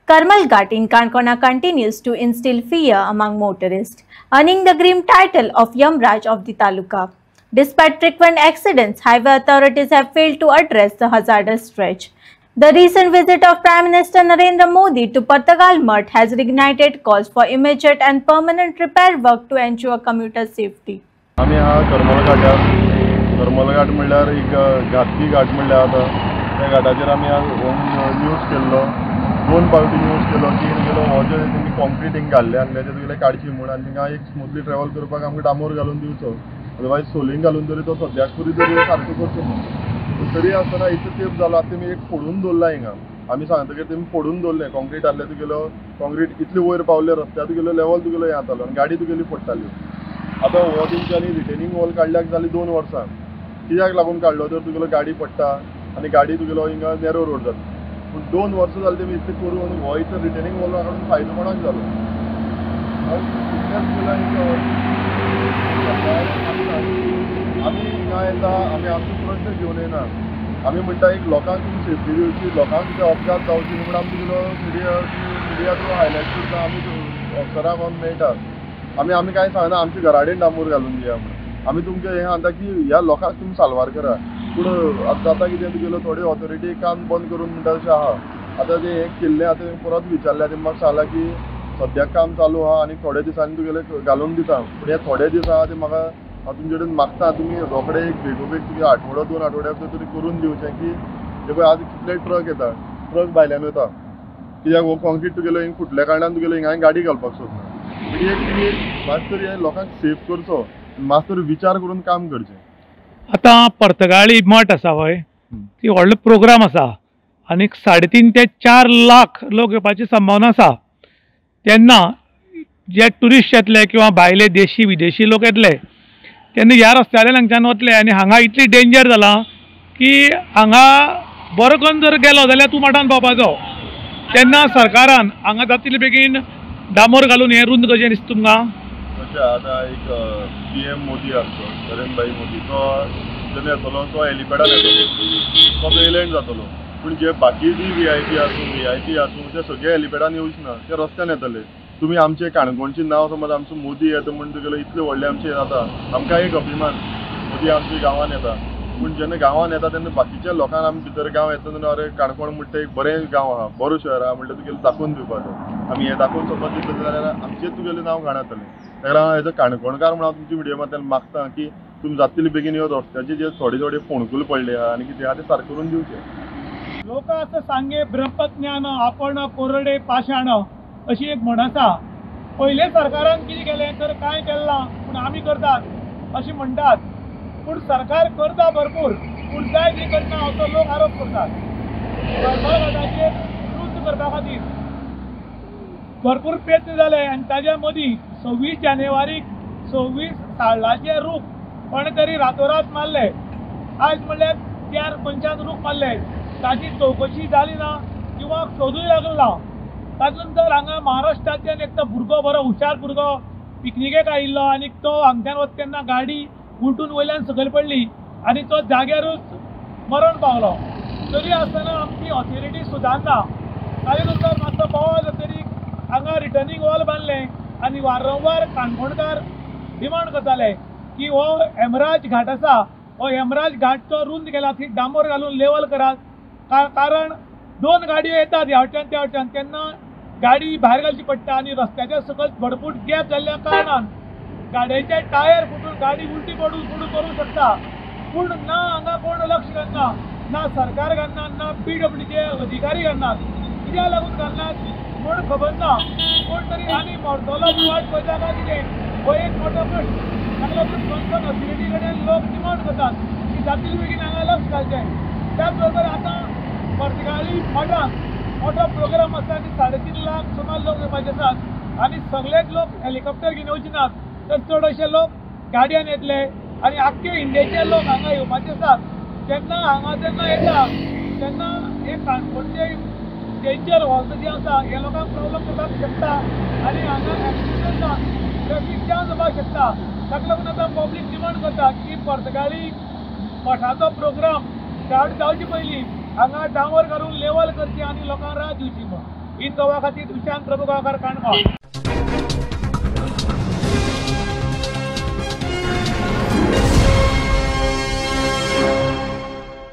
Karmal Ghat in Kankona continues to instill fear among motorists, earning the grim title of Yamraj of the Taluka. Despite frequent accidents, highway authorities have failed to address the hazardous stretch. The recent visit of Prime Minister Narendra Modi to Pathagal Math has reignited calls for immediate and permanent repair work to ensure commuters' safety. आम्ही हा करमल घाट म्हणल्यार एक घातकी घाट म्हणल्यार आता त्या घाटाचेर आमी आज news केल्लो दोन पावटी न्यूज केलो की तुगेलो हो जे तेमी कॉन्क्रीट हिंग घाल्ले आनी तेजे तुगेले काडची म्हूण आनी थिंगा एक स्मूथली ट्रॅवल करपाक आमकां डांबोर घालून दिवचो अदरवायज सोलींग घालून तरी तो सद्याक तरी सारको करचो न्हू तरी आसतना इतलो तेंप जालो आतां तेमी एक फोडून दवरला हिंगा आमी सांगतकीर तेमी फोडून दवरलें कॉन्क्रीट आहले तुगेलो कॉन्क्रीट इतले वयर पावले रस्त्यार तुगेलो लेवल तुगेलो हें जातालो आनी गाडी तुगेली पडटाली आतां हो तेंच्यांनी रिटेनिंग वॉल काडल्याक जाली 2 वर्सां कित्याक लागून काडलो तर तुगेलो गाडी पडटा आनी गाडी तुगेलो हिंगा नॅरो रोड जाता पूण 2 वर्सां जाली तेमी इतलें करून हो इतलो रिटेनिंग वॉल काडून फायदो कोणाक जालो आमी हिंगा येता आमी आमचो प्रश्न घेवन येना आमी म्हणटा एक लोकांक तुमी सेफ्टी दिवची लोकांक कितें अपघात जावची न्हू म्हण आमी तुगेलो मिडिया थ्रू हायलायट करता आमी अफसरांक व्हरून मेळटात आमी कांय सांगना आमच्या घराडेन डांबोर घालून दिया म्हणून आमी तुमकां हें सांगता की ह्या लोकांक तुमी साल्वार करा पूण आतां जाता कितें तुगेलो थोडी ऑथॉरिटी काम बंद करून म्हणटा तशें आहा आतां तें हें केल्लें आतां परत विचारलें तें म्हाका सांगलां की सद्याक काम चालू आहा आनी थोड्या दिसांनी तुगेलें घालून दिता पूण हे थोडे दीस आहा ते म्हाका हांव तुमचे कडेन मागता तुमी रोखडे एक बेगोबेग तुगे आठवडो 2 आठवड्या भितर तरी करून दिवचें की हे पळय आज कितले ट्रक येता ट्रक भायल्यान वता कित्याक हो कॉन्क्रीट तुगेलो हिंग फुटल्या कारणान तुगेलो हिंगा गाडी घालपाक सोदना तुमी मातसो तरी हे लोकांक सेफ करचो मातसो तरी विचार करून काम करचें आतां पर्तगाळी मठ आसा पळय ती व्हडलो प्रोग्राम आसा आनी 3.5 ते 4 लाख लोक येवपाची संभावना आसा तेन्ना जे ट्युरिस्ट येतले किंवा भायले देशी विदेशी लोक येतले तेन्ना ह्या रस्त्यार हांगच्यान वतले आनी हांगा इतली डेंजर जाला की हांगा बरो करून जर गेलो जाल्यार तूं मठान पावपाचो तेन्ना सरकारान हांगा जाता तितले बेगीन डांबोर घालून हें रुंद कशें दिसता तुमकां आतां एक PM मोदी आसलो नरेंद्र मोदी तो जेन्ना येतलो तो हेलिपॅडान येतलो तो पेलँड जातलो पूण जे बाकीची VIP आसूं ते सगळे हेलिपॅडान येवच ना ते रस्त्यान येतले तुमी आमचे काणकोणचें नांव समज आमचो मोदी येता म्हण तुगेलो इतले व्हडले आमचे जाता आमकां एक अभिमान मोदी आमच्या गांवांत येता पूण जेन्ना गांवांत येता तेन्ना बाकीच्या लोकांक आमी भितर गांव येता तेन्ना अरे काणकोण म्हणटा एक बरें गांव आहा बरो शहर आहा म्हणटा तुगेलें दाखोवन दिवपाचो आमी हें दाखोवन समज दितले जाल्यार आमचें तुगेलें नांव घाणतलें ताका लागून एज अ काणकोणकार म्हण हांव तुमच्या व्हिडिओमांतल्यान मागता की तुमी जाता तितले बेगीन ह्यो रस्त्याचे जे थोडे फोणकूल पडले आहा आनी कितें आहा ते सारकें करून दिवचे लोक असं सांगे ब्रह्मज्ञान आपण कोरडे पाषाण अशी एक म्हण आसा पयले सरकारान कितें केलें तर कांय केलें ना पूण आमी करतात अशी म्हणटात पूण सरकार करता भरपूर पूण जाय ती करना असो लोक आरोप करतात करमल घाटाचेर रुंद करपा खातीर भरपूर प्रयत्न जाले आनी ताज्या मदीं 26 जानेवारीक 26 साळाचे रूख कोणे तरी रातोरात मारले आज म्हणल्यार 4 मनशान रूख मारले ताची चवकशी जाली ना किंवा शोधूय लागलो ना तातूंत तर हांगा महाराष्ट्रांतल्यान एक तो भुरगो बरो हुशार भुरगो पिकनिकेक आयिल्लो आनी तो हांगच्यान वता तेन्ना गाडी उलटून वयल्यान सकयल पडली आनी तो जाग्यारूच मरण पावलो तरी आसतना आमची ऑथॉरिटी सुदारना ताजे नंतर मातसो बोवाळ तरी हांगा रिटर्निंग वॉल बांदलें आनी वारंवार काणकोणकार डिमांड करताले की हो हेमराज घाट आसा हो हेमराज घाट तो रुंद केला थंय डांबोर घालून लेवल करात कारण 2 गाडयो येतात ह्या वटच्यान त्या वटच्यान तेन्ना गाडी भायर घालची पडटा आनी रस्त्याच्या सकयल भरपूर गॅप जाल्ल्या कारणान गाडयेचे टायर फुटून गाडी उलटी पडून करूंक शकता पूण ना हांगा कोण लक्ष घालना ना सरकार घालना ना PWDचे अधिकारी घालनात कित्याक लागून घालनात म्हूण खबर ना कोण तरी आनी मरतलो वाट पळयता काय कितें हो एक मोठो प्रश्न ताका लागून कोणकोण ऑथॉरिटी कडेन लोक डिमांड करतात की जाता तितले बेगीन हांगा लक्ष घालचें त्याच बरोबर आतां पर्तगाळी मठांत मोठो प्रोग्राम आसा आनी 3.5 लाख सुमार लोक येवपाचे आसात आनी सगळेच लोक हेलिकॉप्टर घेवन येवचे नात तर चडशे लोक गाडयान येतले आनी आख्खे इंडियेचे लोक हांगा येवपाचे आसात तेन्ना हांगा जेन्ना येता तेन्ना हे काणकोणचे डेंजर हॉल्स जे आसा हे लोकांक प्रॉब्लम जावपाक शकता आनी हांगा एक्सिडेंट जावन ट्रॅफीक जाम जावपाक शकता ताका लागून आतां पब्लीक डिमांड करता की पर्तगाळी मठाचो प्रोग्राम स्टार्ट जावचे पयलीं हांगा डांबर घालून लेवल करची आनी लोकांक राह दिवची म्हण इन गोवा खातीर विशांत प्रभू गांवकार काणकोण.